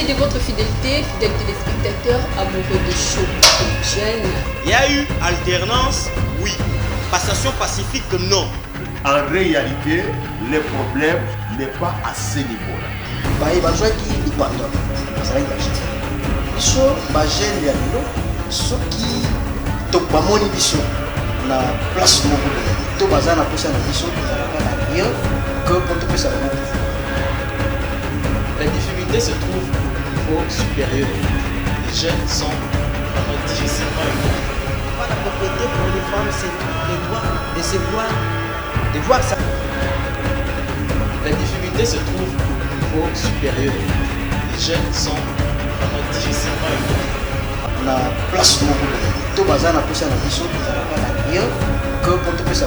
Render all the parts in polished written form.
Merci de votre fidélité, fidèles téléspectateurs, amoureux de show. Il y a eu alternance, oui. Passation pacifique, non. En réalité, le problème n'est pas à ce niveau-là. La difficulté se trouve au niveau supérieur. Les jeunes sont vraiment difficilement évolués. La propriété pour les femmes, c'est de voir ça. La difficulté se trouve au niveau supérieur. Les jeunes sont vraiment difficilement évolués. La place tout bazar na posa na biso que pour tout ça.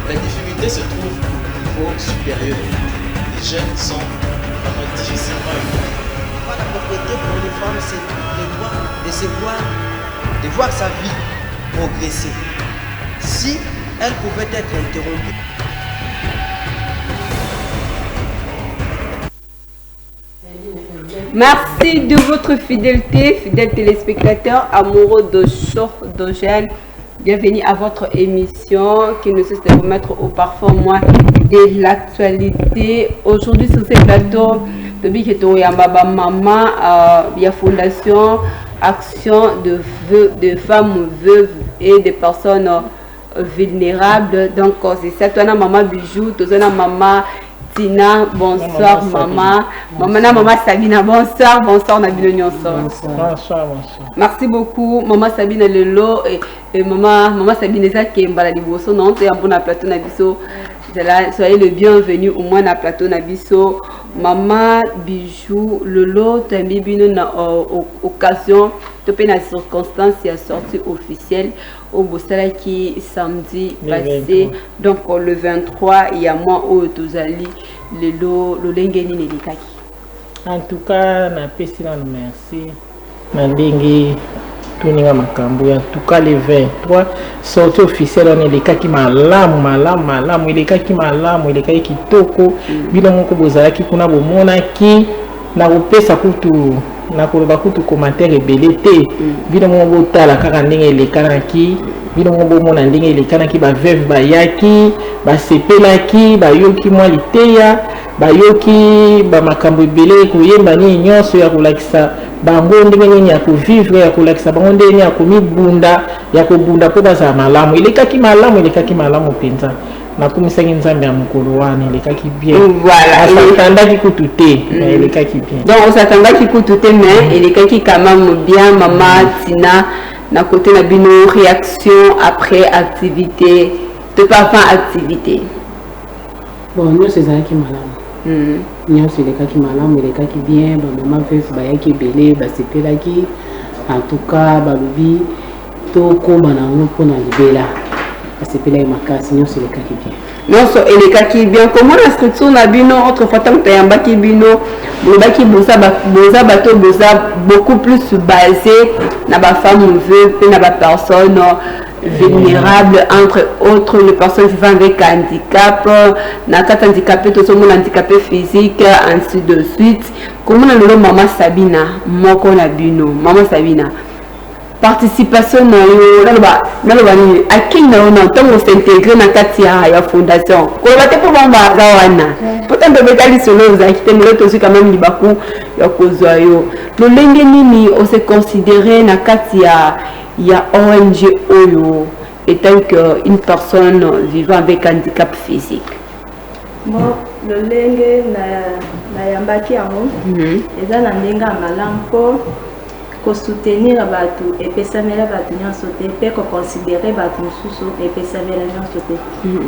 La difficulté se trouve au niveau supérieur. Les jeunes sont vraiment difficilement évolués. La propriété pour les femmes, c'est de voir sa vie progresser. Si elle pouvait être interrompue. Merci de votre fidélité, fidèles téléspectateurs, amoureux de show d'Ogène. Bienvenue à votre émission qui ne cesse de remettre au parfum moi de l'actualité. Aujourd'hui sur ce plateau, il y a maman, il y a Fondation Action de femmes veuves et de personnes vulnérables. Donc c'est ça, toi maman Bijou, toi maman Tina, bonsoir maman. Maman Sabina, bonsoir Nabilo Nyonso. Bonsoir. Merci beaucoup maman Sabina Lelo et maman Sabina qui est baladi bosso non, c'est un bon plateau Nabiso. Soyez le bienvenu au moins na plateau Nabiso. Maman Bijou Lolo, tu as mis une occasion, tu as une circonstance qui est sortie officielle au Bossala qui samedi passé. Donc le 23, il y a moi au Tozali, le Lengeni Nelikaki. En tout cas, na pesina merci. Mandingi tuninga makambu. En tout cas, le 23, sortie officielle on Nelikaki malamu, Nelikaki malamu, Nelikaki kitoko. Bila moko bozala ki kuna bomona ki na kopesa kutu na koloba kutu commentaire ebele te. Bila moko botala kaka ndenge elekanaki. Bino bomona ndenge elekanaki ba veuve bayaki basepelaki bayoki mwa liteya bayoki ba makambo ebele koyemba ni nyonso ya kolakisa bango ndenge nini ya kovivre ya kolakisa bango ndenge ya komibunda ya kobunda po bazala malamu elekaki malamu penza nakumisaki nzambe ya mokolo wana elekaki bien. Voilà, osatandaki kutu te mais elekaki bien. Donc osatandaki kutu te mais elekaki quand même bien. Maman Tina na côté na bino réaction après activité de papa activité. Bon nous c'est ça qui malamu. Nous c'est les cas qui malamu, les cas qui bien, ba maman fait ba yaki belé, ba sepelaki. En tout cas ba lobi to ko banango pona libela. Ba sepelaki makasi, nous c'est les cas qui bien. Non, et les cas qui bien, comment la structure na bino autrefois tant que yamba ki bino, baki boza bato boza beaucoup plus basé na ba femme veuve et na ba personne vulnérable, entre autres les personnes vivant avec handicap, na kat handicapé tout ce monde handicapé physique ainsi de suite. Comment le maman Sabina moko na bino, maman Sabina participation na yo naloba ni akin na ona ntango s'intégrer na kati ya fondation ko bate po bamba zawana pourtant de betali solo za kitembele to quand même libaku ya kozwa yo lolenge nini on se considérer na kati ya ONG oyo étant que une personne vivant avec handicap physique. Bon lolenge na yambaki yango eza na ndenga malampo ko soutenir batu et pesamela batu nyonso te pe ko considérer batu mususu et pesamela nyonso te.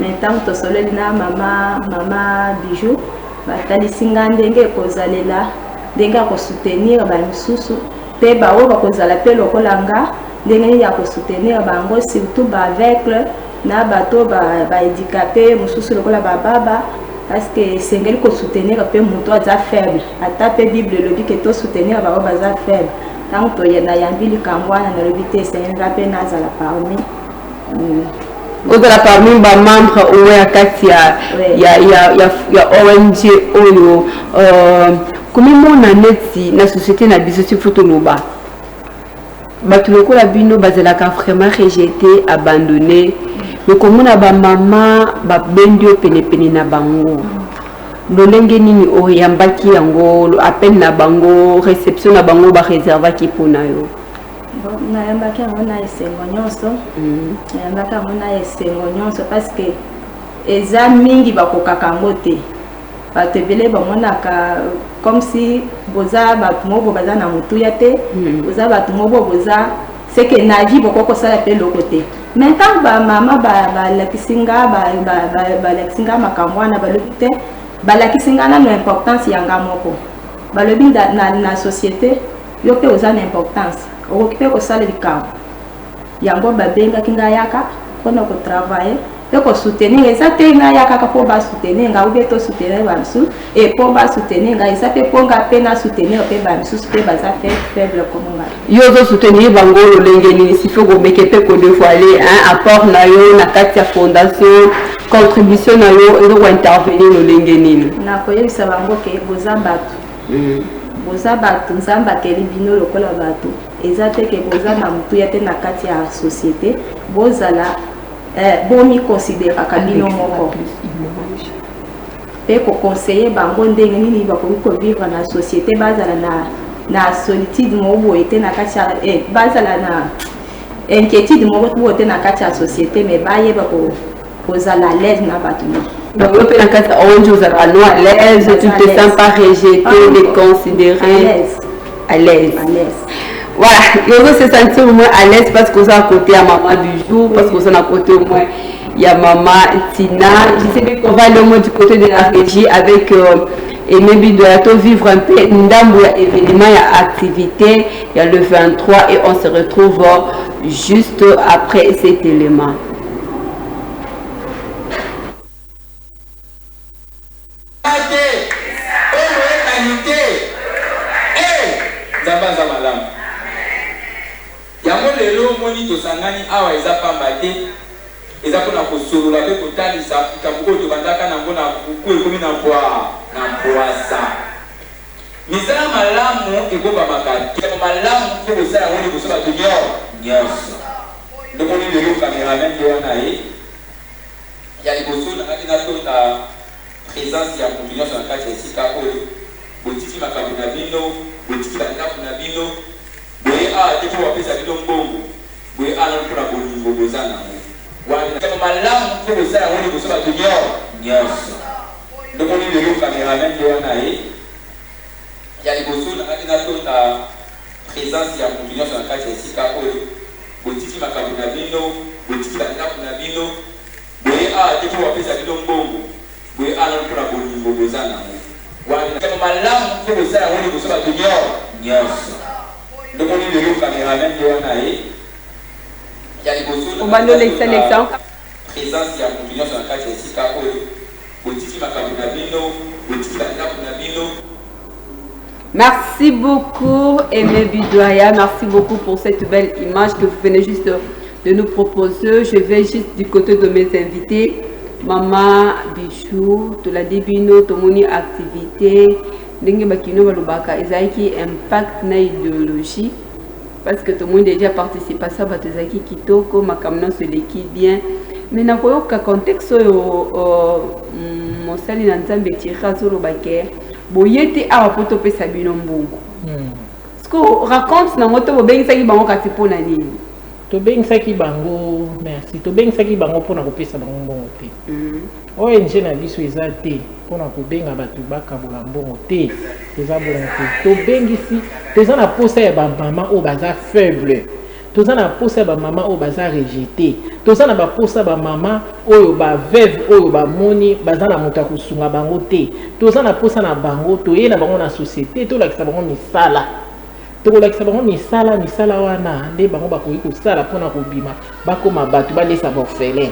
Mais tant to soleli na mama Bijou batalisinga ndenge kozalela ndenge ko soutenir ba mususu pe ba o ba kozala pe lokolanga ndenge ya ko soutenir bango surtout ba aveugle na bato ba handicapé mususu lokola ba baba parce que sengeli ko soutenir pe muto aza faible ata pe bible lobi ke to soutenir ba baza faible. Tant que y a yambili kangwana na lobité c'est un rappel nazala parmi Oza parmi ba membre ou ya kati ya ONG oyo Comme mon année na société na biso si photo loba. Bato lokola bino bazalaka vraiment rejeté, abandonné. Mais comme on a ba maman ba bendio pene na bango. Lolenge nini oyambaki yango appel na bango réception na bango ba réservaki pona yo. Nayambaki yango na esengo nyonso. Nayambaki yango na esengo nyonso parce que eza mingi bakokaka yango te. Bato ebele bamonaka comme si boza bato moko baza na motuya te, boza bato moko boza c'est que na vie bokokosala pe loko te. Maintenant ba mama balakisinga balakisinga makambo wana balobi te balakisinga na importance yanga moko balobi na société yo pe oza na importance okoki kosala likambo yango babengaki nga yaka mpona kotravaille pe kosoutenir eza te nga yaka mpo basoutenir nga obe to soutenir bamisu e mpo basoutenir nga eza pe mpo nga mpe na soutenir mpe bamisusu mpe baza faible comme nga yo ozosoutenir bango lolenge nini sifo komeke mpe kodevoile apport na yo na kati ya fondation contribution na yo ezokointervenir lolenge nini nakoyebisa bango ke boza bato boza bato nzambe akeli bino lokola bato eza te ke boza na motuya te na kati ya société bozala bomi considéraka bino moko mpe koconseille bango ndenge nini bakoki kovivre na société bazala na solitude moko boye te na kati ya bazala na inquiétude moko boye te na kati ya société mais bayeba kozala à l'aise na bato moko. Donc, on peut à l'aise, tu ne te sens pas rejeté, déconsidéré, à l'aise. Voilà, on veut se sentir au moins à l'aise parce qu'on est à côté à maman du jour, parce qu'on est à côté au moins il y a maman Tina. Je sais qu'on va aller au moins du côté de la régie avec Aimé Bidoyato vivre un peu Ndambo, il y a événement, il y a activité, il y a le 23 et on se retrouve juste après cet élément. Tosangani awa eza pamba te eza pona kosolola pe kotalisa likambo oyo tobandaka nango na buku ekomi na poasa misala malamu ekobamaka te malamu mpo kosala yango liboso bato nyonso ndomoni lelo cameraman nde wana ye ya liboso nakaki natonda présence ya moto nyonso na kati ya esika oyo botiki makambo na bino botiki bandako na bino boye awa te mpo bapesa bino mbongo boye ala mpona bolingo boza nango wana malamu mpo kosala yango liboso bato nyonso ndomoni lelo cameraman nde wana ye ya liboso nakaki natonda présence ya moto nyonso na kati ya esika oyo botiki makambo na bino botiki bandako na bino boye awa te mpo bapesa bino mbongo boye ala mpona bolingo boza nango wana malamu mpo kosala yango liboso bato nyonso ndomoni lelo cameraman nde wana ye on va nous laisser l'exemple. Présence ya moto nyonso na kati ya esika oyo botiki makambo na bino botiki bandako na bino. Merci beaucoup Aimé Bidoya, merci beaucoup pour cette belle image que vous venez juste de nous proposer. Je vais juste du côté de mes invités. Maman Bijou, to la débino, to moni activité, ndenge bakino balobaka ezaki impact na idéologie. Parce que tout le monde a déjà participé à ça, Batozaki Kitoko, Makamno se l'équipe bien. Mais dans le contexte, mon sali n'entend tira sur le baquet. Boyete a rapporté Sabino Mbongo. Ce qu'on raconte dans notre bien ça qui bango katipo na nini. To bien ça qui bango, merci. To bien ça qui bango pour na kopesa bango mbongo te. ONG na biso ezate pour na kobenga batu bakabula mbongo te. Eza bongo te. To bengisi toza na posa ya ba maman o baza faible. Toza na posa ya ba maman o baza rejeté. Toza na ba posa ba maman oyo ba veuve oyo ba moni baza na moto akusunga bango te. Toza na posa na bango to ye na bango na société to lakisa bango misala. To lakisa bango misala wana nde bango bakoki kosala pona kobima bakoma batu balesa orphelin.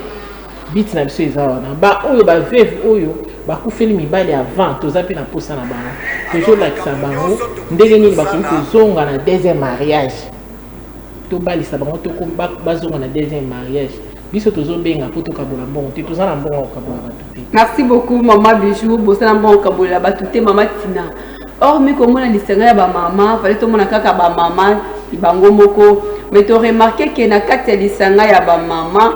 Biti na biso eza wana ba oyo ba veuve oyo bakufeli mibali avant toza pe na posa na bango. Toujours lakisa bango ndenge nini bakoki kozonga na deuxième mariage. To balisa bango to ko bazonga na deuxième mariage. Biso tozobenga po to kabola mbongo te toza na mbongo kabola batu te. Merci beaucoup maman Bijou, bosa na mbongo kabola batu te maman Tina. hormis comme on a lisanga ya ba maman fallait tout mona kaka ba maman ibango moko mais tu remarqué que na kati lisanga ya ba maman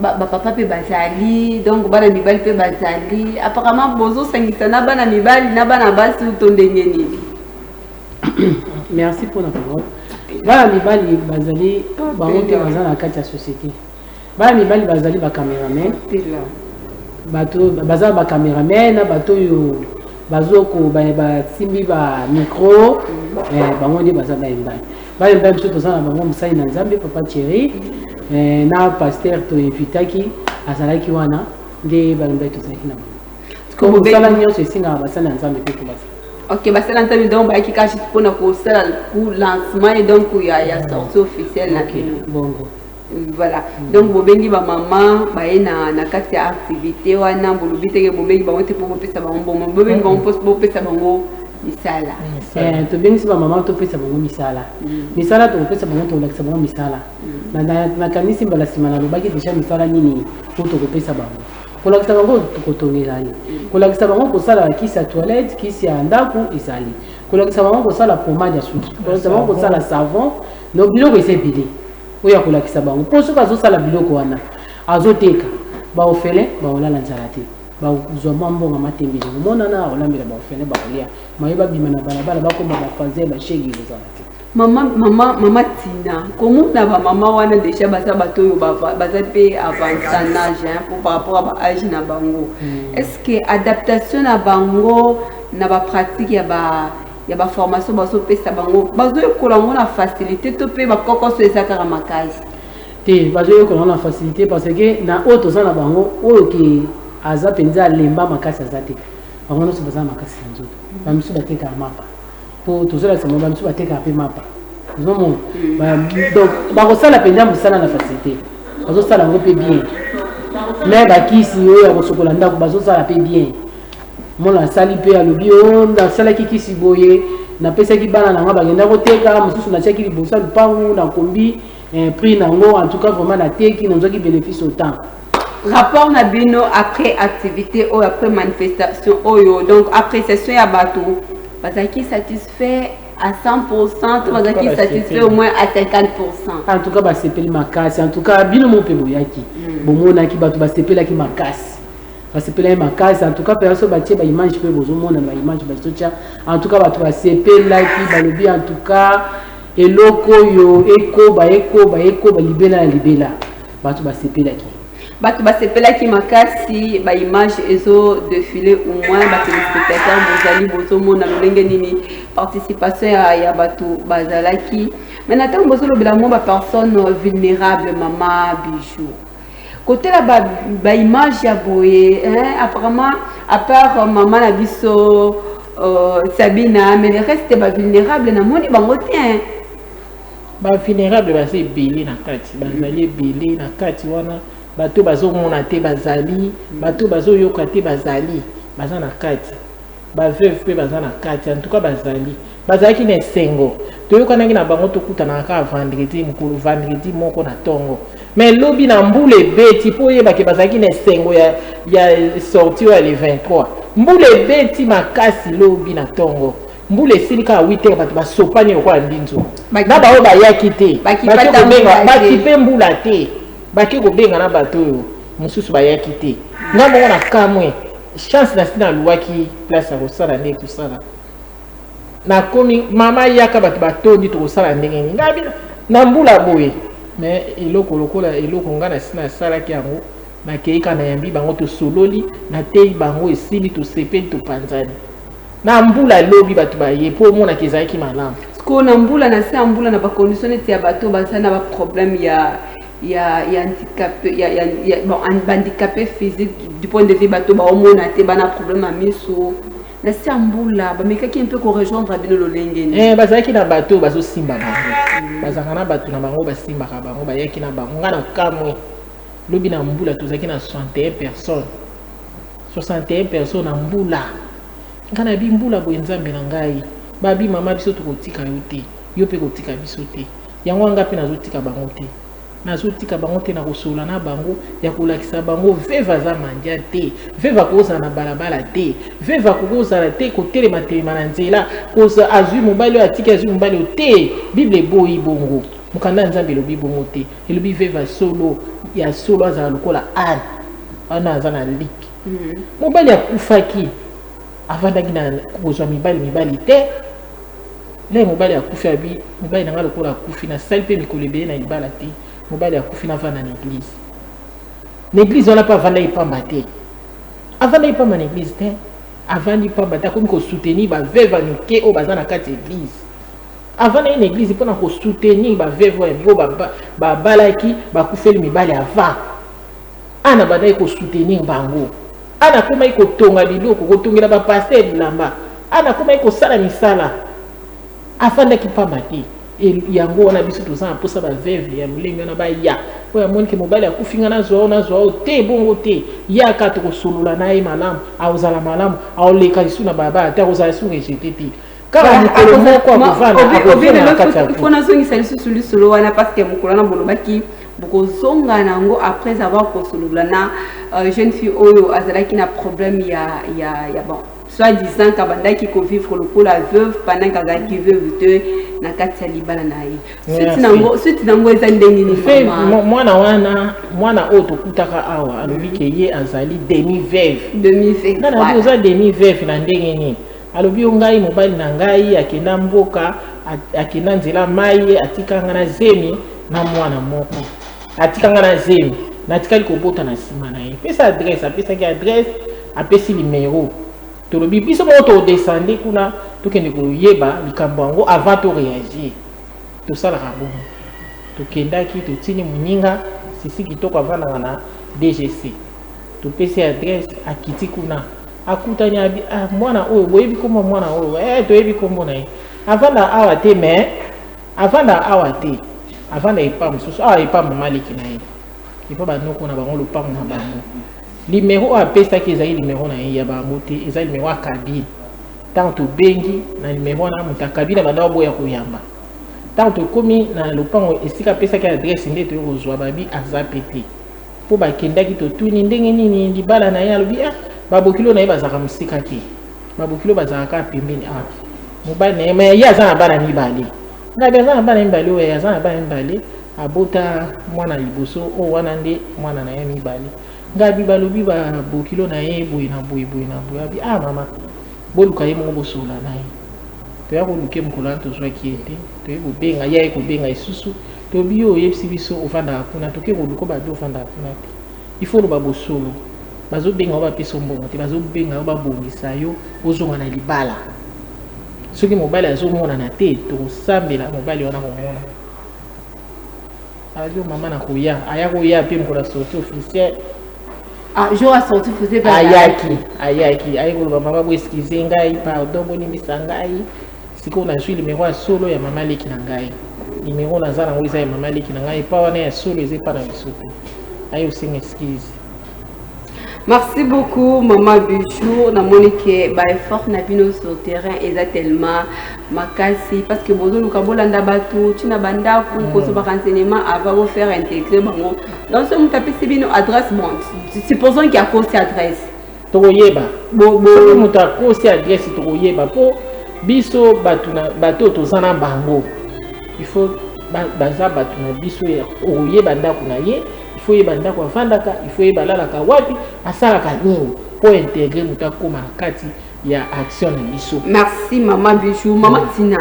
ba papa pe bazali donc bana mibali pe bazali apparemment bozo sangisa na bana mibali na bana basi to ndenge nini. Merci pour la parole. Bana mibali bazali bango te bazana na kati ya société. Bana mibali bazali ba cameraman bato bazali ba cameraman na bato yo bazoko ba simbi ba micro bango ndi bazali ba mibali. Ba mibali biso tozana bango musali na Nzambe papa Thierry na pasteur to invitaki azalaki wana nde ba mibali tozalaki na bango. Ko sala nyonso esinga basala na Nzambe pe ko basa. Ok, bah c'est l'entendre donc bah qui cache pour nous pour lancement et donc il y a sortie officielle là. Bon. Voilà. Donc bobengi ba maman bah na carte activité wana bolubite ke bobengi ba wote pour pesa ba bon bobengi ba poste pour pesa bango misala. To bengi ba maman to pesa bango misala. Misala to pesa bango to lakisa bango misala. Na kanisi mbala simana lobaki déjà misala nini pour to pesa bango. Pour la bango kotonelani pour la bango ko sala kisi ya toilette kisi ya ndaku isali pour la bango ko sala pomade ya suki pour la bango ko sala savon no biloko esebili oya ko la bango pour so bazo sala biloko wana azoteka ba ofele ba olala nzala te ba uzwa mbongo matembele mona na olambela ba ofele ba olia mayeba bima na balabala ba ko ba fazer ba shegi ezala te. Maman Tina, comment na ba maman wana déjà basa bato yo baza pe avantage par rapport à âge na bango. Est-ce que adaptation na bango na ba pratique ya ba formation baso pesa bango bazo yokola na facilité to pe ba kokoso ezaka makasi. Te bazo yokola na facilité parce que na auto za na bango oyo ki aza penza lemba makasi azate. Bango no se baza makasi nzoto. Ba misu bateka mapa. Pour tout cela, c'est mon ami qui va te caper ma part. Donc, la peine musala na facilité. Bazo sala ngo pe bien. Mais ba kisi yo ya kosokolanda ko bazo sala pe bien. Mona sali pe alobi o na sala kisi boye na pesa ki bana na nga bagenda ko teka mususu na chaki libosa lupangu na kombi prix nango en tout cas vraiment na teki na nzoki bénéfice autant. Rapport na bino après activité ou après manifestation oyo donc après session ya bateau qui satisfait à 100%, tout qui satisfait au moins à 50%. En tout cas, c'est peli makasi. En tout cas, bino mon pebo yaki. Bon mona ki batu c'est peli ki makasi. C'est peli makasi. En tout cas, personne batie ba image pe bozo mona ba image ba socha. En tout cas, batu c'est peli ki balobi en tout cas eloko yo eko ba libela libela. Batu c'est peli ki. Batu basepela ki makasi ba image ezo défilé au moins ba téléspectateurs bozali bozo mona lolenge nini participation ya batu bazalaki mais natang bozo lobela mo ba personne vulnérable mama bijou côté la ba image ya boye apparemment à part maman na biso Sabina mais le reste ba vulnérable na moni bango tien ba vulnérable ba c'est belé na kati bazali belé na kati wana bato bazo mona te bazali bato bazo yoka te bazali baza na kati ba veuve pe baza na kati en tout cas bazali ki na sengo to yoka nangi na bango to kuta na ka vendredi mukulu vendredi moko na tongo mais lobi na mbule beti po yeba ke bazali na sengo ya sorti ya le 23 mbule beti makasi lobi na tongo mbule silika 8h bato basopani kwa ndinzo na bawo ba yaki te baki pe mbula te baki ko benga na bato yo mususu bayaki te ngambo na kamwe chance na sina luwaki place ya kosala ndenge tosala na komi mama yaka bato batondi to kosala ndenge nini ngabi na mbula boye mais eloko lokola eloko ngana sina salaki yango na keika na yambi bango to sololi na tei bango esili to sepeli to panzani na mbula lobi bato baye po mona kezaki malamu ko na mbula na se mbula na ba condition ya bato basana ba problème il y a handicapé physique du point de vue bateau ba omona te bana problème à miso na sambula ba meka ki un peu ko rejoindre bino lolenge bazaki na bateau bazo simba bango bazaka na bateau na bango ba simba ka bango ba yaki na bango ngana kamwe lobi na mbula tozaki na 61 personnes na mbula ngana bi mbula bo nzambe na ngai babi mama biso to kotika yo te yo pe kotika biso te yango ngapi nazotika bango te nazotika bango te na kosola na bango ya kolakisa bango veve aza mandia te, veve akozala na balabala te, veve akozala te kotelema telema na nzela koza azwi mobali oyo atiki azwi mobali oyo te. Bible eboyi bongo, mokanda nzambe elobi bongo te, elobi veve solo ya solo azala lokola ane wana aza na liki. Mobali akufaki avandaki na kozwa mibali te. Le mobali akufi abi mobali nanga lokola akufi na sali pe mikolo ebele na libala te. Mobali akufi na vanda na église. L'église wana pa vanda ipamba te. Avanda ipamba na église te. Avandi ipamba te akomi ko soutenir ba veve mike o baza na kati église. Avanda une église mpona ko soutenir ba veve ya miko ba balaki ba kufeli mibali avant. Ana banda ko soutenir bango. Ana koma iko tonga biloko ko tongela ba pasteur bilamba. Ana koma iko sala misala. Afanda kipamba te. Yango wana biso tozana posa ba veve ya mulenga na ba ya po ya monke mobali akufinga na zo te bongo te ya ka to kosolula na ye malamu aozala malamu aoleka isu na baba ta kozala sunga jete te kala mukolo moko akuvana fona zongi salisu sulu wana parce que mukolo na bolobaki bokozonga nango après avoir kosolula na jeune fille oyo azalaki na problème ya bon soi-disant kabandaki ko vivre le coup la veuve pendant qu'azaki veuve te na kati ya libala na ye suti nango eza ndenge ni mwana oyo tokutaka awa alobi ke ye azali demi veuve na oza demi veuve na ndenge nini alobi ngai mobali na ngai akenda mboka akenda nzela mai atikanga na zemi na mwana moko atikanga na zemi natikali kobota na nsima na ye pesa adresse apesaki adresse apesi numéro tolobi biso moko todescende kuna tokende koyeba likambo yango avant to réagir tosalaka bongo tokendaki totini moninga sisi kitoko avandaka na DGC topesi adresse akiti kuna akutani abi mwana oyo boyebi kombo mwana oyo toyebi kombo na ye avanda awa te mais avanda awa te avanda epa mosusu awa epa momaliki na ye epa banoko na bango lopango na bango numéro apesaki ezali numéro na ye ya bango te ezali numéro ya kabine ntango tobengi na numéro wana moto akabine banda boya koyamba ntango tokomi na lopango esika apesaki adresse nde toyo kozwa babi aza pe te mpo bakendaki totuni ndenge nini libala na ye alobi babokilo na ye bazalaka mosika te babokilo bazalaka pembeni mobali na ye me ye aza na bana mibale ngabi aza na bana mibale oyo aza na bana mibale abota mwana liboso oyo wana nde mwana na ye mibale ngabi balobi babokilo na ye boye na boye abi mama boluka ye moko bosola na ye toya koluke mokolo wana tozwaki ye te toye kobenga ye kobenga lisusu tobi yo oyebisi biso ovandaka kuna toke koluka babi ovandaka kuna te ifo loba bosolo bazobenga o bapesa mbongo te bazobenga o babongisa yo ozonga na libala soki mobali azomonana te tokosambela mobali wana komona alio mama na koya aya koya mpe mokolo ya sortie officielle jour a sorti faisait pas ayaki ayekoloba mama bo excuse ngai pardon bonimbisa ngai sikoyo nazwi numéro ya solo ya mama leki na ngai numéro naza nango eza ya mama leki na ngai epa wana ya solo eza epa na biso te aye osenga excuse. Merci beaucoup maman Bijou na monique ba effort na bino sur le terrain eza tellement makasi parce que bozo luka bolanda batu tina banda pour ko so ba renseignement avant vous faire intégrer bango dans ce mutapisi bino adresse bon supposons qu'il y a cause adresse tokoyeba bo muta cause adresse tokoyeba po biso batu na bato tozana bango il faut baza batu na biso ya oyeba ndako na ye il faut yeba ndako avandaka il faut yeba lalaka wapi asalaka nini po intégrer mutakoma kati ya action na biso. Merci maman Bijou. Maman Tina,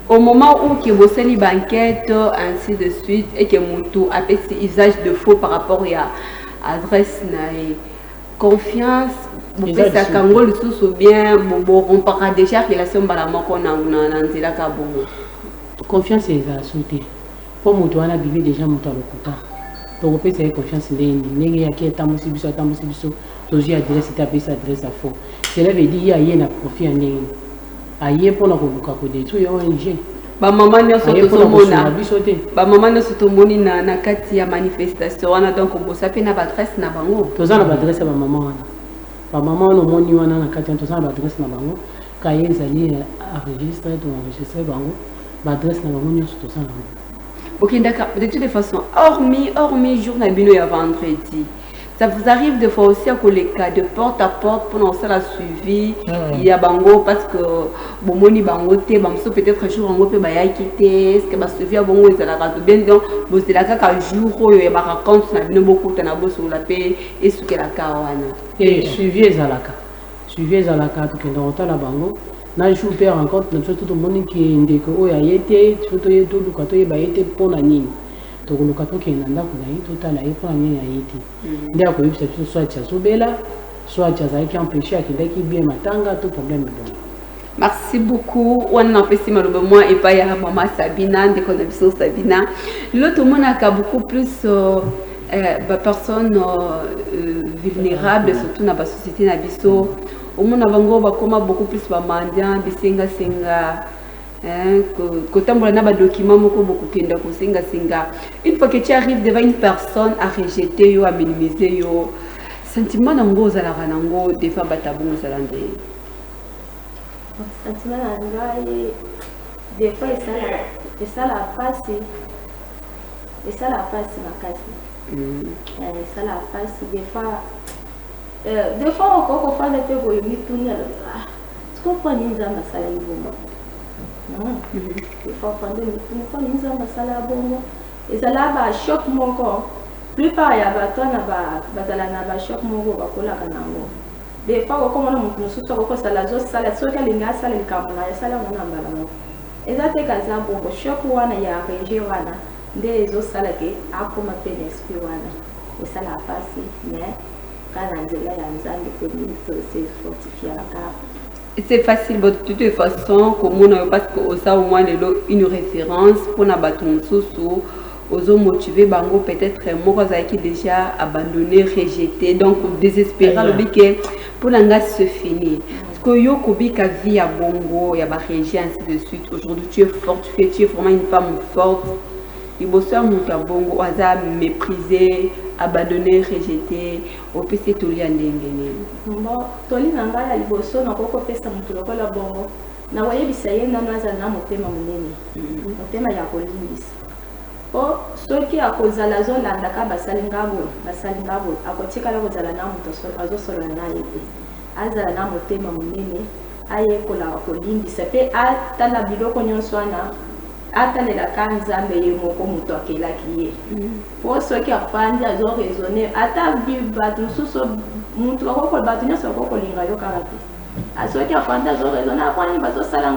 au moment où que vous avez une banquette ainsi de suite et que Moutou a fait usage de faux par rapport à adresse confiance vous faites ça quand vous le sous bien on parle déjà relation balamoko qu'on a nzela ka bongo confiance est à sauter pour Moutou on a bibi déjà Moutou lokuta donc peut c'est confiance ndenge ya ki tamusi biso tozi adresse taper sa adresse à faux cela veut dire il y a une profit en ligne aye pour na koluka ko de tout ONG ba maman nyonso tozomona ba maman nyonso tomoni na kati ya manifestation wana donc bosa pe na adresse na bango tozana ba adresse ba maman wana ba maman no moni wana na kati tozana ba adresse na bango kaye ezali enregistré to enregistré bango ba adresse na bango nyonso tozana Ok, d'accord. De toutes les façons, hormis jour Nabino et vendredi, ça vous arrive des fois aussi à les cas de porte à porte pour lancer la suivi. Il y a bango parce que bomoni bango te bamso peut-être un jour bango peut baya quitter. Est-ce que ma suivi à bongo est à la radio bien donc vous c'est la cas qu'un jour il y a ma raconte Nabino beaucoup de nabo sur la paix et ce que la caravane. Et suivi est à la cas. Suivi est à la cas que dans la bango. Na jour père rencontre notre tout le monde qui indique que a été surtout tout le côté ba été pour la nini. Donc le côté qui nanda kuna yi total a pour la nini a été. Ndia ko yipsa soit cha subela soit cha za qui empêcher à qui bien matanga tout problème bon. Merci beaucoup. On a fait moi et pas ya maman Sabina de connaissance Sabina. L'autre monde a beaucoup plus personnes vulnérables surtout dans la société na biso. Au monde avant bakoma beaucoup plus ba mandian bisenga senga kotambola na ba document moko beaucoup kenda ko senga senga. Une fois que tu arrives devant une personne à rejeter yo à minimiser yo sentiment nango za la ranango des fois batabungu za lande sentiment nango des fois ça la passe makasi ça la passe des fois on fait des peu boyer tourner tu comprends ni nzamba sala ibomba non des fois on ni nzamba sala bongo ezala ba choc moko plupart ya bato na bazala na ba choc moko bakola kanango des fois comme on mutu mususu ko sala zo sala so ka linga sala likamuna ya sala mona mbala moko ezate kaza bongo choc wana ya reje wana nde zo sala ke akoma PNSP wana esala pasi mais c'est facile de toute façon comme on parce que ça au moins une référence pour na baton sous aux motiver bango peut-être moi qui déjà abandonné rejeté donc désespéré le que pour l'anga se finir parce que yo kobika vie à bongo ya ba régie ainsi de suite aujourd'hui tu es forte tu es vraiment une femme forte il bosse à mon bongo aza méprisé abandonné rejeté au PC toli andengene bon toli nanga ya liboso na koko pesa mutu lokola bongo na waye bisaye na naza na motema munene motema ya kolimbisa o soki akozala zolanda ka basalingabo akotika la kozala na mutu azosola na yete azala na motema munene aye kola kolimbisa pe atala biloko nyonso wana atalela kanzambe ye moko mutu akelaki ye po soki afandi azo raisonner ata batu suso mutu akoko batu nyonso akokolinga yo kaka te asoki afandi azo raisonner akwani bazosala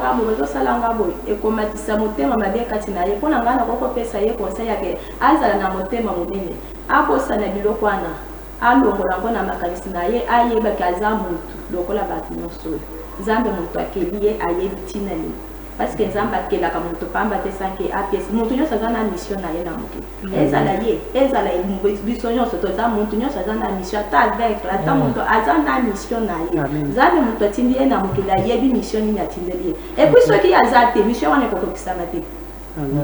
ngabo ekomatisa motema mabe kati na ye mpona ngai nakokopesa ye conseil yake azala na motema monene akosana biloko wana alongola ngo na makanisi na ye ayebaki aza mutu lokola batu nyonso oyo nzambe mutu akeli ye ayebi ntina nini parce que nzambe akelaka mutu pamba te sanke apiesi mutu nyonso aza na mission na ye na mokili ezala biso nyonso toza mutu nyonso aza na mission ata aveugle ata mutu aza na mission na ye nzambe mutu atindi ye na mokili ayebi mission nini atindeli ye epuis soki aza te mission wana ekokokisama te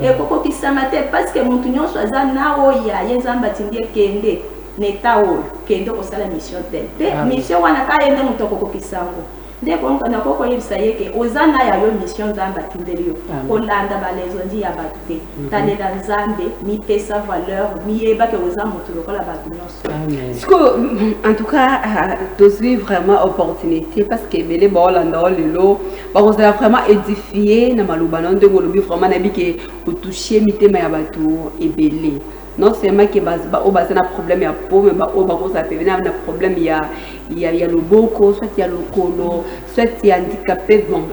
ekokokisama te parce que mutu nyonso aza na oyo ye nzambe atindi ye kende neta oyo kende kosala mission te pe mission wana kayende mutu akokokisango nde bongo na koko yebisa yeke ozana ya yo mission nzambe atindeli yo kolanda balezo ndi ya bato te talela nzambe mipesa valeur miyeba ke oza motu lokola bato nyonso en tout cas tozwi vraiment opportunité parce que ebele baolanda o lelo bakozala vraiment édifié na maloba na ndenge olobi vraiment nayebi ke otouche mitema ya bato ebele non seulement que baza na problème ya peau mais bakoza pe na problème ya loboko soit ya lokolo soit ya handicapé bon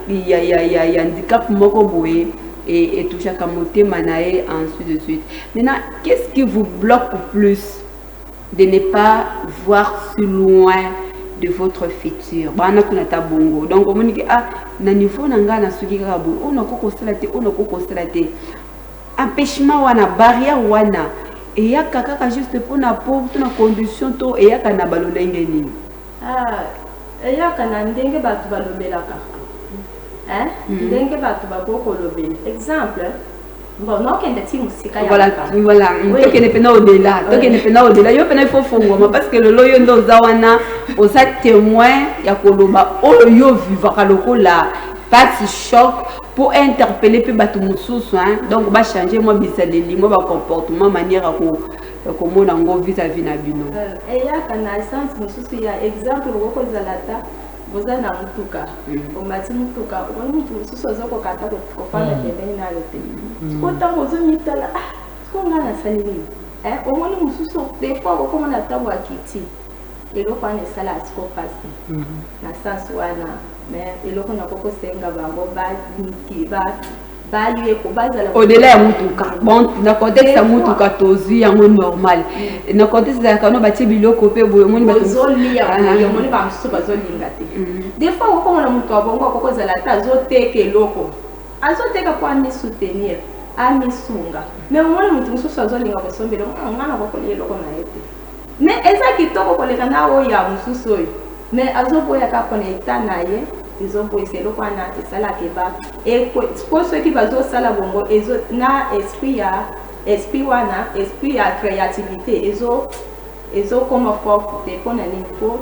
ya handicap moko boye et touche à motema na ye ainsi de suite. Maintenant qu'est-ce qui vous bloque plus de ne pas voir si loin de votre futur bana kuna tabongo donc on dit ah na niveau na nga na suki kaka bo on ko kosala te empêchement wana barrière wana et ya kaka juste pour na pauvre na condition to et ya kana balolenge nini et ya kana ndenge batu balobelaka ndenge batu bakoko lobela exemple bon non kende ti musika ya voilà to kene pena au-delà yo pena il faut fongoma parce que le loyo ndo zawana osa témoin ya koloba oyo yo vivaka lokola pas choc pour interpeller puis bato mususu donc ba changer moi bisaleli moi ba comportement manière à ko mona ngo vis-à-vis na bino et ya kana sens mususu ya exemple ko zalata boza na mutuka o mati mutuka o mutu mususu azoko kata ko fana pembeni na yote ko tango zo mitala ko ngana salini o moni mususu des fois ko mona tabu akiti eloko wana esala asiko pasi na sens wana mais eloko na koko senga bango au-delà ya mutuka bon na contexte ya mutuka tozwi yango normal na contexte ya kano batie biloko pe boye moni bazolia moni bamosusu bazolinga te des fois okomona moto abongo akokozala te azoteka eloko azoteka po amisoutenir amisunga mais omoni moto mosusu azolinga kosombela ngana kokolia eloko na ye te mais eza kitoko koleka na oyo ya mosusu oyo mais azoboya kaka na eta na ye ezoboyisa eloko wana esalaka eba po soki bazosala bongo na esprit wana esprit ya créativité ezokoma fort te mpo na nini po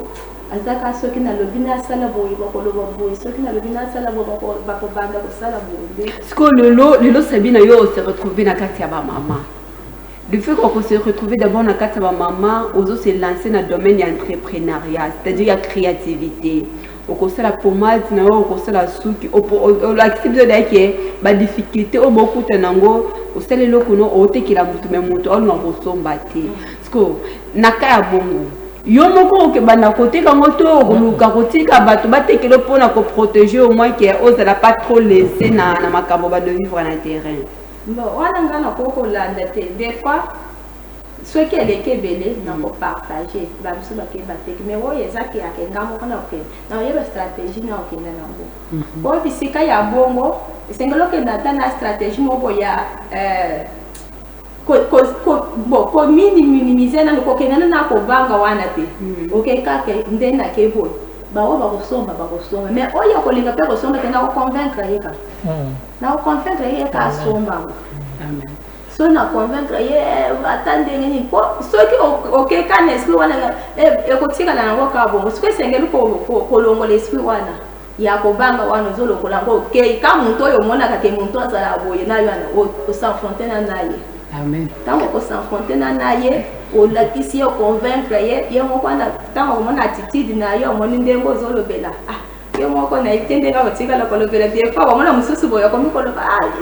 azaka soki nalobi nasala boye bakoloba boye soki nalobi nasala boye bakobanda kosala boye siko lelo Sabina yo se retrouver na kati ya bamama. Le fait qu'on se retrouve d'abord dans le cadre de ma maman, on se lancer dans le domaine de l'entrepreneuriat, c'est-à-dire la créativité. On conseille la pommade, on conseille la soupe, on accepte la difficulté, on beaucoup de nango, on sait les locaux, on sait qu'il a mutume mutu, on en ressent batté. Parce que nakaya bongo. Yo moko ke bana côté quand moto luka côté ka bato baté que le pour na ko protéger au moins que on ne pas trop laisser na makambo ba de vivre na terrain. Bon, on a un peu de des fois, ce qui est les kébélés, on peut partager. Mais oui, il y a une stratégie. Bon, puis si il y a un bon, c'est que la stratégie, il y a pour minimiser na ko kenana na ko banga wana te. OK, kake ndena kebo. Bawo bakosomba mais oya kolinga pe kosomba tena ko convaincre yeka. Na ko convaincre yeka somba. Amen. So na convaincre ye atande ngini ko soki OK kana esprit wana ko tika na ngo ka bongo. Soki sengeli ko longola esprit wana. Ya ko banga wana zolo ko lango OK ka muntu oyo mona ka ke muntu azala boye na yo ana o s'affronter na naye. Amen. Tant qu'on s'affronte na naye, on la kisi o convaincre ye mo kwa na tant on mona attitude na yo mo ndengo zolo bela. Yo mo ko na itende ka batika la kolo bela des fois mona mususu boya ko mi kolo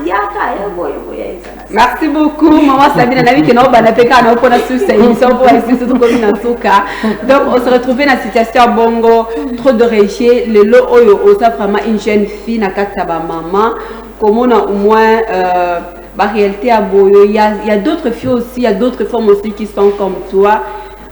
yaka ya boya ezana. Merci beaucoup maman Sabina na wiki na bana peka na opona susa émission pour ici tout comme na suka. Donc on se retrouve dans la situation bongo trop de rejet le lo oyo osa vraiment une jeune fille na kata ba maman comme on a au moins la réalité à Boyo, il y a d'autres filles aussi, il y a d'autres femmes aussi qui sont comme toi.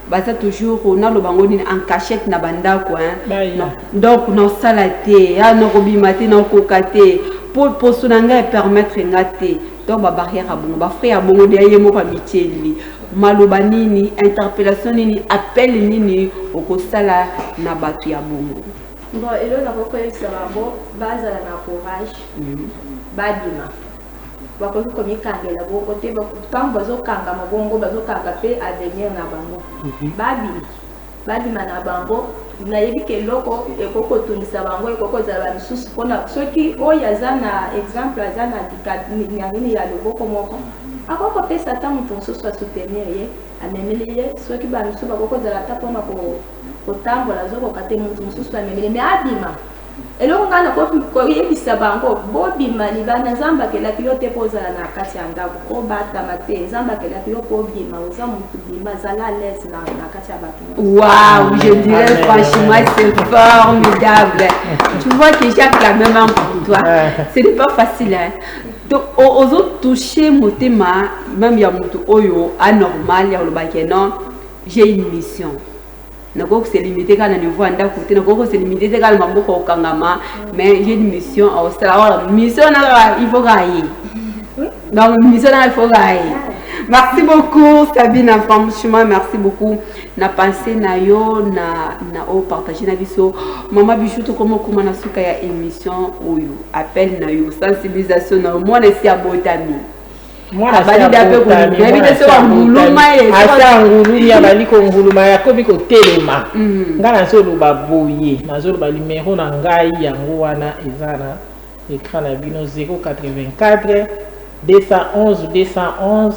Bah ça toujours on a le bangoni en cachette na banda quoi. Non. Donc non salaté, ya no robimate na kokate pour sonanga permettre ngate. Donc ba barrière à bongo, ba frère à bongo derrière mo pa miteli. Maloba nini, interpellation nini, appel nini okosala na batu ya bongo. Bon, et là on va ça bon, base à la courage. Badima. Bakozi komikangela bo kote quand bazokanga mabongo bazokanga pe avenir na bango babi na bango na yebi ke loko ekoko tungisa bango ekoko za bisusu pona soki oyaza na exemple azana dikani ya loboko moko akoko pesa ta mutu mususu soutenir ye amemele ye soki ba mususu bakoko za ta pona ko tambola zoko kate mutu mususu amemele me abima eloko ngana ko yebisa bango bobima libana nzamba ke la pilote pozala na kati ya ndako ko bata mate nzamba ke la pilote bobima oza mutu bima zala l'aise na kati ya bato. Waouh, je dirais franchement c'est formidable. Tu vois que Jacques la même pour toi. Ce n'est pas facile hein. Donc aux autres toucher motema même ya mutu oyo anormal ya lobake non, j'ai une mission. Nako c'est limité quand on niveau anda côté nako c'est limité quand le mambo ko kangama mais j'ai une mission à Australia mission il faut gagner donc mission il faut gagner. Merci beaucoup Sabina franchement merci beaucoup na pensé na yo na o partager na biso mama Bijou comment na suka ya émission oyo appel na yo sensibilisation na moi na si abotami. Moi na sa nguluma bali ko nguluma ya kobi ko telema ngana so lo baboye na zo ba numéro na ngai yango wana ezana écran na bino 084 211 211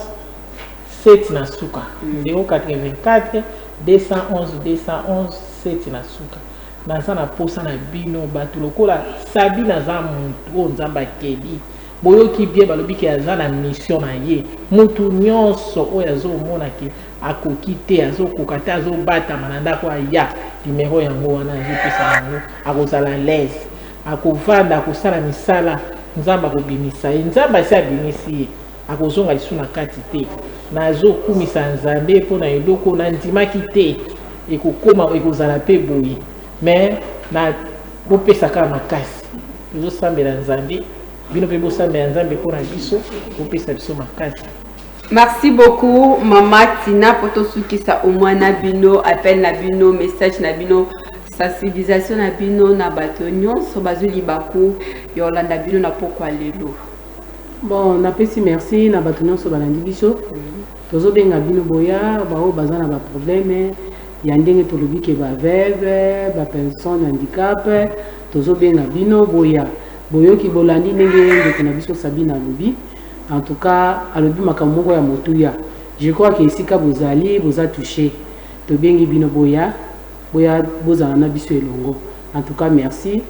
7 na suka 084 211 211 7 na suka naza na posa na bino bato lokola sabi naza mutu oyo nzambe akeli boyoki bien balobi ke aza na mission na ye mutu nyonso oyo azomona ke akoki te azokoka te azobatama na ndako aya numero yango wana azopesa yango akozala lese akovanda akosala misala nzambe akobimisa ye nzambe asi abimisi ye akozonga lisu na kati te nazokumisa nzambe mpo na eloko nandimaki te ekokoma ekozala mpe boye mais na bopesaka makasi tozosambela nzambe bino mpe bosambela nzambe mpo na biso bopesa biso makasi. Merci beaucoup Mama Tina pour tout ce qui ça au moins na bino appel na bino message na bino sensibilisation na bino na batonyo so bazuli baku yolanda bino na pourquoi lelo. Bon na pesi merci na batonyo so balandi biso tozo benga bino boya bao bazana ba problème ya ndenge tolobi ke ba veuve ba personne handicap tozo benga bino boya boyoki bolandi ndenge ndeko na biso Sabina lobi. En tout cas, à l'objet makamoko ya motuya. Je crois que ici ka bozali boza touché. To bengi bino boya boza na biso elongo. En tout cas, merci.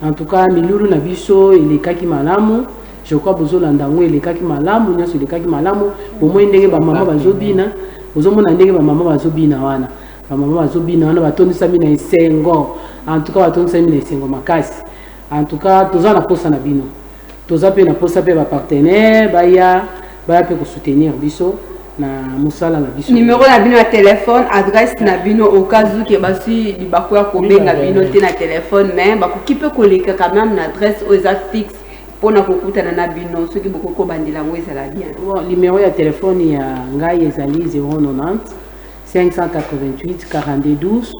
En tout cas, milulu na biso elekaki malamu. Je crois bozolanda ngo elekaki malamu, nyaso elekaki malamu. Au moins ndenge ba mama bazobina, bozomona ndenge ba mama bazobina wana. Ba mama bazobina wana batondisa mina esengo. En tout cas, batondisa mina esengo makasi. En tout cas, tozana posa na bino. Toza pe na posa pe ba partenaire baya pe ko soutenir biso na musala na biso numéro na bino ya téléphone adresse na bino au cas où ke basi libako ya kobenga bino te na téléphone mais bakoki pe koleka quand même na adresse aux fixe pona kokutana na bino soki bokoko bandela ngo ezala bien. Bon numéro ya téléphone ya ngai ezali 090 588 42 12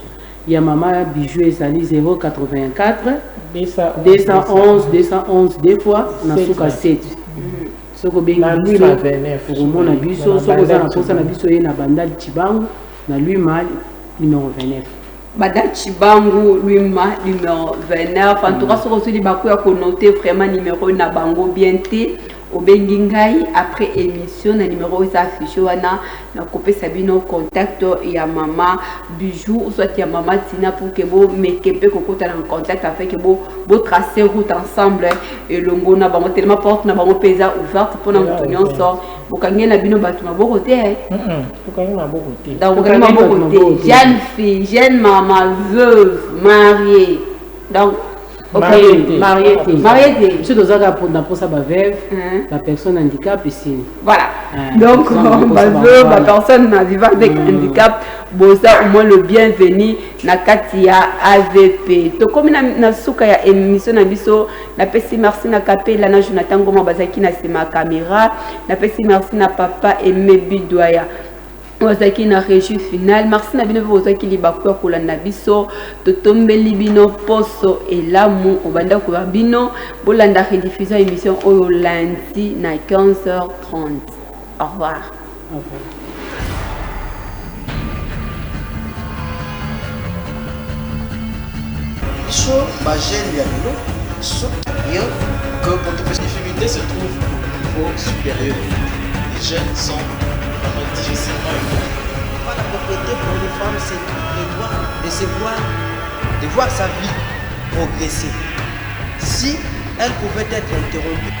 ya mama bijou ezali 084 211 deux fois na suka 7 soko bengi biso komona biso soko za na posa na biso ye na bandali Chibangu na lui mal numéro 29 Badal Chibangu lui mal numéro 29 en tout cas soko soli bakoya ko noter vraiment numéro na bango bien te obengi ngai après émission na numéro is affiché wana na kopé sabino contact ya mama bijou soit ya mama Tina pour que bo mekepe kokota en contact afin que bo tracer route ensemble et longo na bango tellement porte na bango pesa ouverte pour na mutonyo so bokangi na bino batu na boko te bokangi na boko te donc bokangi na boko te jeune fille jeune maman veuve mariée donc marié. Je suis dans un pour ba veuve, la personne handicap ici. Voilà. Donc ma veuve, la personne vivant avec handicap, boza au moins le bienvenu na Katia AVP. To comme na suka ya émission na biso, na pesi merci na Kapela na Jonathan Goma bazaki na sema caméra, na pesi merci na papa Aimé Bidoya. Ozaki na régie finale merci na bino ozaki libaku kola na biso totombeli bino poso elamu obanda ko bino bolanda rediffusion émission oyo lundi na 15h30. Au revoir. So ba jeune ya lelo so yo que pour toute difficulté se trouve au niveau supérieur. Les jeunes sont difficilement évolués. La propriété pour les femmes, c'est de voir sa vie progresser. Si elle pouvait être interrompue